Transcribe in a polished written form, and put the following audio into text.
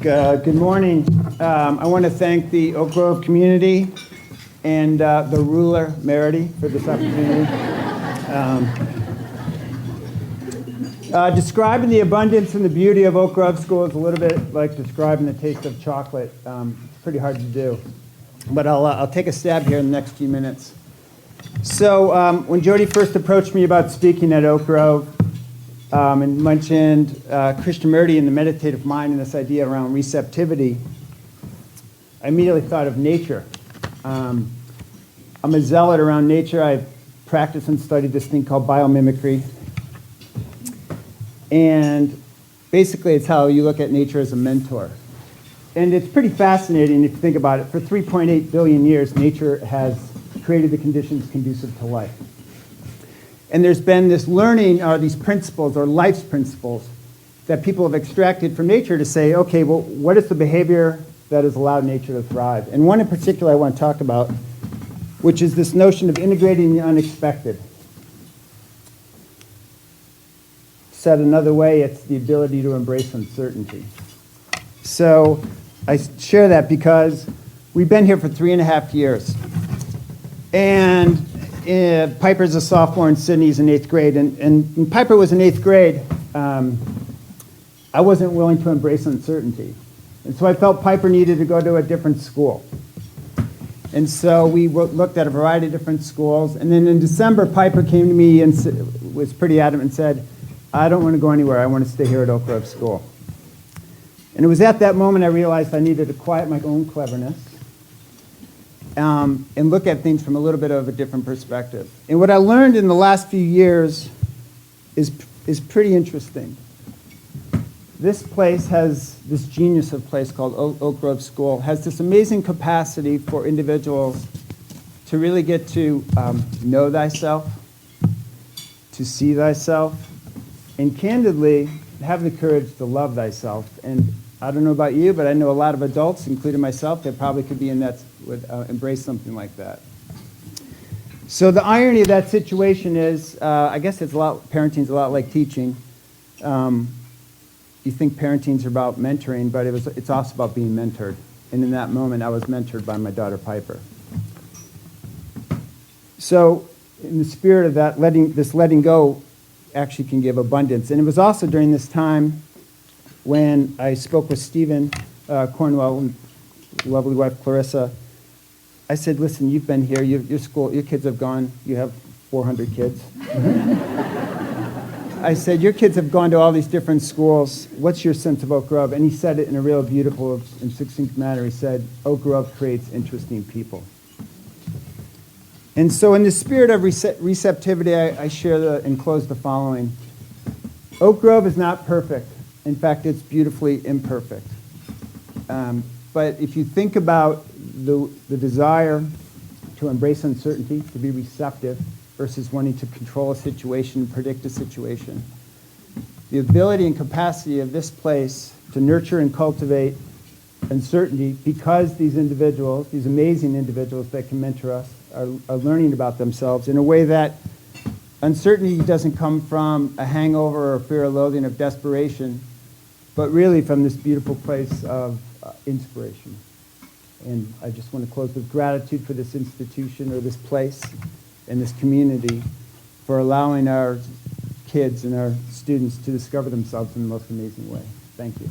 Good morning. I want to thank the Oak Grove community and the ruler, Merity, for this opportunity. Describing the abundance and the beauty of Oak Grove School is a little bit like describing the taste of chocolate. It's pretty hard to do. But I'll take a stab here in the next few minutes. So when Jody first approached me about speaking at Oak Grove, and mentioned Krishnamurti and the meditative mind and this idea around receptivity, I immediately thought of nature. I'm a zealot around nature. I've practiced and studied this thing called biomimicry. And basically it's how you look at nature as a mentor. And it's pretty fascinating if you think about it. For 3.8 billion years, nature has created the conditions conducive to life. And there's been this learning, or these principles, or life's principles, that people have extracted from nature to say, okay, well, what is the behavior that has allowed nature to thrive? And one in particular I want to talk about, which is this notion of integrating the unexpected. Said another way, it's the ability to embrace uncertainty. So I share that because we've been here for 3.5 years. And Piper's a sophomore and Sydney's in 8th grade. And when Piper was in 8th grade, I wasn't willing to embrace uncertainty. And so I felt Piper needed to go to a different school. And so we looked at a variety of different schools. And then in December, Piper came to me and was pretty adamant and said, I don't want to go anywhere. I want to stay here at Oak Grove School. And it was at that moment I realized I needed to quiet my own cleverness and look at things from a little bit of a different perspective. And what I learned in the last few years is pretty interesting. This place has, this genius of place called Oak Grove School, has this amazing capacity for individuals to really get to know thyself, to see thyself, and candidly, have the courage to love thyself. And I don't know about you, but I know a lot of adults, including myself, that probably could be in that, would embrace something like that. So the irony of that situation is, I guess parenting's a lot like teaching. You think parenting's about mentoring, but it's also about being mentored. And in that moment, I was mentored by my daughter, Piper. So in the spirit of that, letting go actually can give abundance. And it was also during this time when I spoke with Stephen Cornwell and lovely wife Clarissa. I said, listen, you've been here, your kids have gone, you have 400 kids. I said, your kids have gone to all these different schools. What's your sense of Oak Grove? And he said it in a real beautiful and succinct manner. He said, Oak Grove creates interesting people. And so in the spirit of receptivity, I share and close the following. Oak Grove is not perfect. In fact, it's beautifully imperfect. But if you think about the desire to embrace uncertainty, to be receptive, versus wanting to control a situation, predict a situation, the ability and capacity of this place to nurture and cultivate uncertainty, because these individuals, these amazing individuals that can mentor us, are learning about themselves in a way that uncertainty doesn't come from a hangover or fear or loathing of desperation, but really from this beautiful place of inspiration. And I just want to close with gratitude for this institution or this place and this community for allowing our kids and our students to discover themselves in the most amazing way. Thank you.